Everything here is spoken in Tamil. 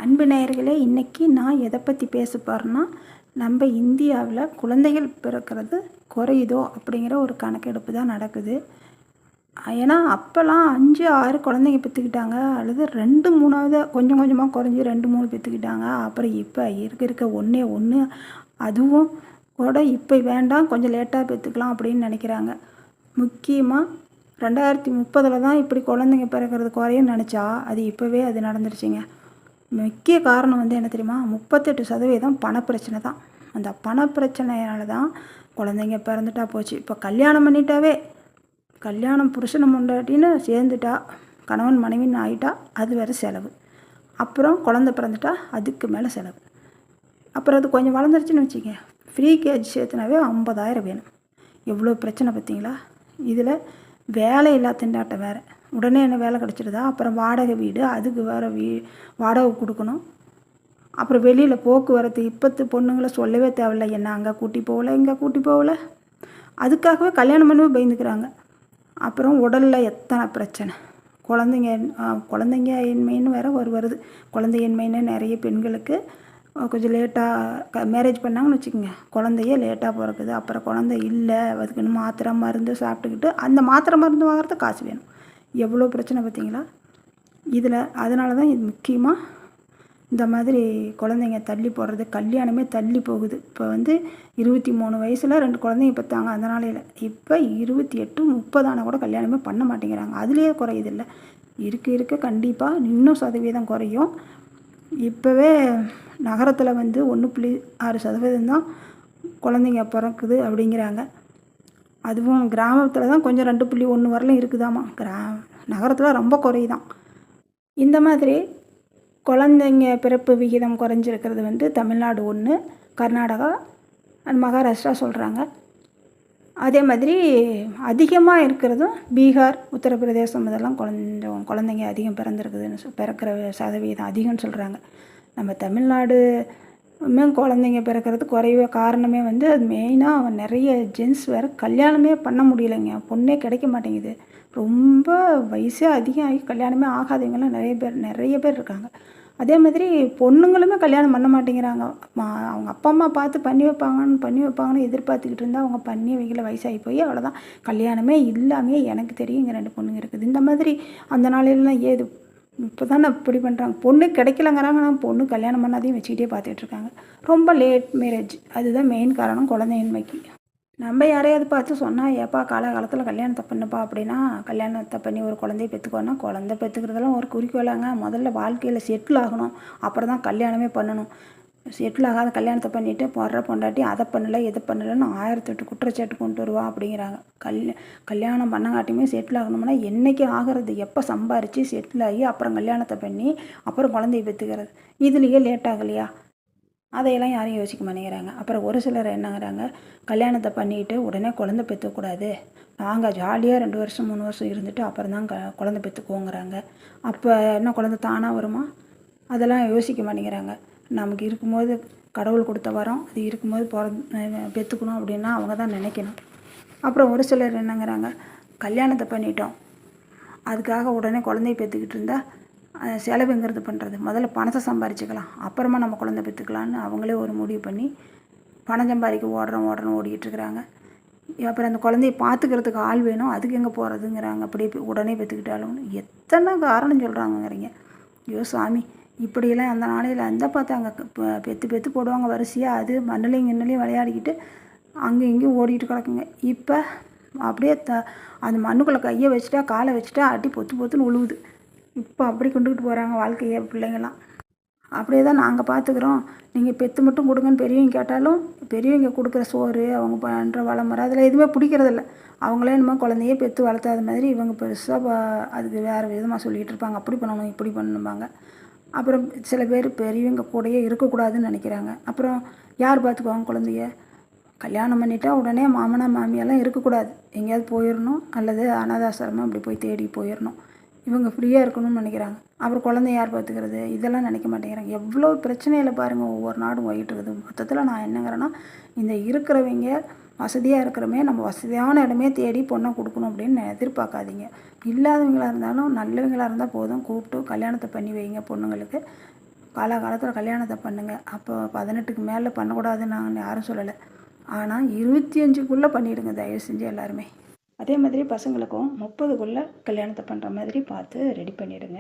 அன்பு நேயர்களே, இன்றைக்கி நான் எதை பற்றி பேச போகிறேன்னா, நம்ம இந்தியாவில் குழந்தைகள் பிறக்கிறது குறையுதோ அப்படிங்கிற ஒரு கணக்கெடுப்பு தான் நடக்குது. ஏன்னா அப்போல்லாம் 5, 6 குழந்தைங்க பெற்றுக்கிட்டாங்க, அல்லது 2, 3ஆவது கொஞ்சம் கொஞ்சமாக குறைஞ்சி 2, 3 பெற்றுக்கிட்டாங்க. அப்புறம் இப்போ இருக்க ஒன்றே ஒன்று, அதுவும் கூட இப்போ வேண்டாம், கொஞ்சம் லேட்டாக பெற்றுக்கலாம் அப்படின்னு நினைக்கிறாங்க. முக்கியமாக 2030 தான் இப்படி குழந்தைங்க பிறக்கிறது குறையும்னு நினச்சா, அது இப்போவே அது நடந்துருச்சுங்க. முக்கிய காரணம் என்ன தெரியுமா? 38% பணப்பிரச்சனை தான். அந்த பணப்பிரச்சனையால் தான் குழந்தைங்க பிறந்துட்டா போச்சு. இப்போ கல்யாணம் பண்ணிட்டாவே, கல்யாணம் புருஷனை முண்டாட்டின்னு சேர்ந்துட்டா, கணவன் மனைவின்னு ஆகிட்டா, அது வேறு செலவு. அப்புறம் குழந்தை பிறந்துட்டா அதுக்கு மேலே செலவு. அப்புறம் அது கொஞ்சம் வளர்ந்துருச்சுன்னு வச்சுங்க, ஃப்ரீ கேஜ் சேர்த்துனாவே 50,000 வேணும். எவ்வளோ பிரச்சனை பார்த்தீங்களா? இதில் வேலையில்லா திண்டாட்டம் வேறு. உடனே என்ன வேலை கிடச்சிடுதா? அப்புறம் வாடகை வீடு, அதுக்கு வேறு வாடகை கொடுக்கணும். அப்புறம் வெளியில் போக்குவரத்து, இப்போத்து பொண்ணுங்களை சொல்லவே தேவையில்லை. என்ன அங்கே கூட்டி போகல, இங்கே கூட்டி போகல, அதுக்காகவே கல்யாணம் பண்ணவே பயந்துக்கிறாங்க. அப்புறம் உடலில் எத்தனை பிரச்சனை, குழந்தைங்க இன்மைன்னு வேறு வருது. குழந்தையின்மைன்னு நிறைய பெண்களுக்கு கொஞ்சம் லேட்டாக மேரேஜ் பண்ணாங்கன்னு வச்சுக்கோங்க, குழந்தையே லேட்டாக பிறக்குது. அப்புறம் குழந்தை இல்லை, அதுக்குன்னு மாத்திரை மருந்து சாப்பிட்டுக்கிட்டு, அந்த மாத்திரை மருந்து வாங்குறதுக்கு காசு வேணும். எவ்வளோ பிரச்சனை பார்த்தீங்களா? அதனால தான் இது முக்கியமாக இந்த மாதிரி குழந்தைங்க தள்ளி போடுறது, கல்யாணமே தள்ளி போகுது. இப்போ 23 வயசில் 2 குழந்தைங்க பெற்றாங்க அந்த நாளையில். இப்போ 28, 30 ஆனால் கூட கல்யாணமே பண்ண மாட்டேங்கிறாங்க. அதுலேயே குறையுதில்லை, இருக்க கண்டிப்பாக இன்னும் சதவீதம் குறையும். இப்போவே நகரத்தில் 1.6% தான் குழந்தைங்க பிறக்குது அப்படிங்கிறாங்க. அதுவும் கிராமத்தில் தான் கொஞ்சம் 2.1 வரலும் இருக்குதாமா. நகரத்தில் ரொம்ப குறையுதான். இந்த மாதிரி குழந்தைங்க பிறப்பு விகிதம் குறைஞ்சிருக்கிறது தமிழ்நாடு 1, கர்நாடகா அண்ட் மகாராஷ்டிரா சொல்கிறாங்க. அதே மாதிரி அதிகமாக இருக்கிறதும் பீகார், உத்தரப்பிரதேசம், இதெல்லாம் கொஞ்சம் குழந்தைங்க அதிகம் பிறந்திருக்குதுன்னு பிறக்கிற சதவீதம் அதிகம்னு சொல்கிறாங்க. நம்ம தமிழ்நாடு குழந்தைங்க பிறக்கிறது குறைய காரணமே அது மெயினாக நிறைய ஜென்ஸ் வேறு கல்யாணமே பண்ண முடியலைங்க. பொண்ணே கிடைக்க மாட்டேங்குது. ரொம்ப வயசே அதிகம் ஆகி கல்யாணமே ஆகாதவங்களாம் நிறைய பேர் இருக்காங்க. அதே மாதிரி பொண்ணுங்களுமே கல்யாணம் பண்ண மாட்டேங்கிறாங்க. அவங்க அப்பா அம்மா பார்த்து பண்ணி வைப்பாங்கன்னு எதிர்பார்த்துக்கிட்டு இருந்தால் அவங்க பண்ணி வைக்கல, வயசாகி போய் அவ்வளோதான். கல்யாணமே இல்லாமே எனக்கு தெரியும் இங்கே 2 பொண்ணுங்க இருக்குது. இந்த மாதிரி அந்த நாளையிலலாம் ஏது இப்போ தானே இப்படி பண்ணுறாங்க. பொண்ணு கிடைக்கலங்கிறாங்க, ஆனால் பொண்ணு கல்யாணம் பண்ணாதையும் வச்சுக்கிட்டே பார்த்துட்ருக்காங்க. ரொம்ப லேட் மேரேஜ், அதுதான் மெயின் காரணம் குழந்தையின்மைக்கு. நம்ம யாரையாவது பார்த்து சொன்னால், ஏப்பா காலகாலத்தில் கல்யாணத்தை பண்ணுப்பா அப்படின்னா, கல்யாணத்தை பண்ணி ஒரு குழந்தைய பெற்றுக்கோன்னா, குழந்தை பெற்றுக்கிறதெல்லாம் ஒரு குறிக்கோளாங்க. முதல்ல வாழ்க்கையில் செட்டில் ஆகணும், அப்புறம் தான் கல்யாணமே பண்ணணும். செட்டில் ஆகாத கல்யாணத்தை பண்ணிவிட்டு போடுற பொண்டாட்டி அதை பண்ணலை இதை பண்ணலைன்னு 1008 குற்றச்சாட்டு கொண்டு வருவா அப்படிங்கிறாங்க. கல்யாணம் பண்ணங்காட்டியுமே செட்டில் ஆகணும்னா என்றைக்கு ஆகிறது? எப்போ சம்பாரித்து செட்டில் ஆகி அப்புறம் கல்யாணத்தை பண்ணி அப்புறம் குழந்தைய பெற்றுக்கிறது? இதுலேயே லேட் ஆகலையா? அதையெல்லாம் யாரும் யோசிக்க மாட்டேங்கிறாங்க. அப்புறம் ஒரு சிலர் என்னங்கிறாங்க, கல்யாணத்தை பண்ணிக்கிட்டு உடனே குழந்தை பெற்றுக்கூடாது, நாங்கள் ஜாலியாக 2 வருஷம் 3 வருஷம் இருந்துட்டு அப்புறம் தான் குழந்தை பெற்றுக்குவோங்கிறாங்க. அப்போ என்ன குழந்தை தானாக வருமா? அதெல்லாம் யோசிக்க மாட்டேங்கிறாங்க. நமக்கு இருக்கும்போது கடவுள் கொடுத்த வரோம், அது இருக்கும்போது பெற்றுக்கணும் அப்படின்னா அவங்க தான் நினைக்கணும். அப்புறம் ஒரு சிலர் என்னங்கிறாங்க, கல்யாணத்தை பண்ணிட்டோம், அதுக்காக உடனே குழந்தைய பெற்றுக்கிட்டு இருந்தால் செலவுங்கிறது பண்ணுறது, முதல்ல பணத்தை சம்பாரிச்சிக்கலாம், அப்புறமா நம்ம குழந்தை பெற்றுக்கலான்னு அவங்களே ஒரு முடிவு பண்ணி பணம் சம்பாதிக்க ஓடுறோன்னு ஓடிக்கிட்டு இருக்கிறாங்க. அப்புறம் அந்த குழந்தைய பார்த்துக்கிறதுக்கு ஆள் வேணும், அதுக்கு எங்கே போகிறதுங்கிறாங்க. அப்படி உடனே பெற்றுக்கிட்டாலும் எத்தனை காரணம் சொல்கிறாங்கங்கிறீங்க. ஐயோ சாமி, இப்படியெல்லாம் அந்த நாளையில் அந்த பார்த்தாங்க பெற்று போடுவாங்க வரிசையாக. அது மண்ணிலையும் கிண்ணலையும் விளையாடிக்கிட்டு அங்கேயும் இங்கேயும் ஓடிக்கிட்டு கிடக்குங்க. இப்போ அப்படியே அந்த மண்ணுக்குள்ளே கையை வச்சுட்டா காலை வச்சுட்டா அடி பொத்துன்னு உழுவுது. இப்போ அப்படி கொண்டுக்கிட்டு போகிறாங்க வாழ்க்கையை பிள்ளைங்களாம். அப்படியே தான் நாங்கள் பார்த்துக்குறோம், நீங்கள் பெற்று மட்டும் கொடுங்கன்னு பெரியவங்க கேட்டாலும், பெரியவங்க கொடுக்குற சோறு, அவங்க பண்ணுற வளமுறை அதில் எதுவுமே பிடிக்கிறதில்ல. அவங்களே என்னமோ குழந்தையே பெற்று வளர்த்தாத மாதிரி இவங்க பெருசாக அதுக்கு வேறு விதமாக சொல்லிகிட்டு இருப்பாங்க. அப்படி பண்ணணும் இப்படி பண்ணணும்பாங்க. அப்புறம் சில பேர் பெரியவங்க கூடயே இருக்கக்கூடாதுன்னு நினைக்கிறாங்க. அப்புறம் யார் பார்த்துக்குவாங்க குழந்தைய? கல்யாணம் பண்ணிட்டா உடனே மாமனார் மாமியெல்லாம் இருக்கக்கூடாது, எங்கேயாவது போயிடணும், அல்லது அனாதாசிரமம் அப்படி போய் தேடி போயிடணும். இவங்க ஃப்ரீயாக இருக்கணும்னு நினைக்கிறாங்க. அப்புறம் குழந்தைய யார் பார்த்துக்கிறது? இதெல்லாம் நினைக்க மாட்டேங்கிறாங்க. எவ்வளோ பிரச்சனையில் பாருங்கள் ஒவ்வொரு நாடும் போயிட்டு இருக்குது. மொத்தத்தில் நான் என்னங்கிறேன்னா, இந்த இருக்கிறவங்க வசதியாக இருக்கிறமே நம்ம வசதியான இடமே தேடி பொண்ணை கொடுக்கணும் அப்படின்னு எதிர்பார்க்காதீங்க. இல்லாதவங்களாக இருந்தாலும் நல்லவங்களாக இருந்தால் போதும், கூப்பிட்டு கல்யாணத்தை பண்ணி வைங்க பொண்ணுங்களுக்கு. காலகாலத்தில் கல்யாணத்தை பண்ணுங்கள். அப்போ 18க்கு மேலே பண்ணக்கூடாதுன்னு நான் யாரும் சொல்லலை. ஆனால் 25க்குள்ளே பண்ணிவிடுங்க தயவு செஞ்சு எல்லாருமே. அதே மாதிரி பசங்களுக்கும் 30க்குள்ளே கல்யாணத்தை பண்ணுற மாதிரி பார்த்து ரெடி பண்ணிவிடுங்க.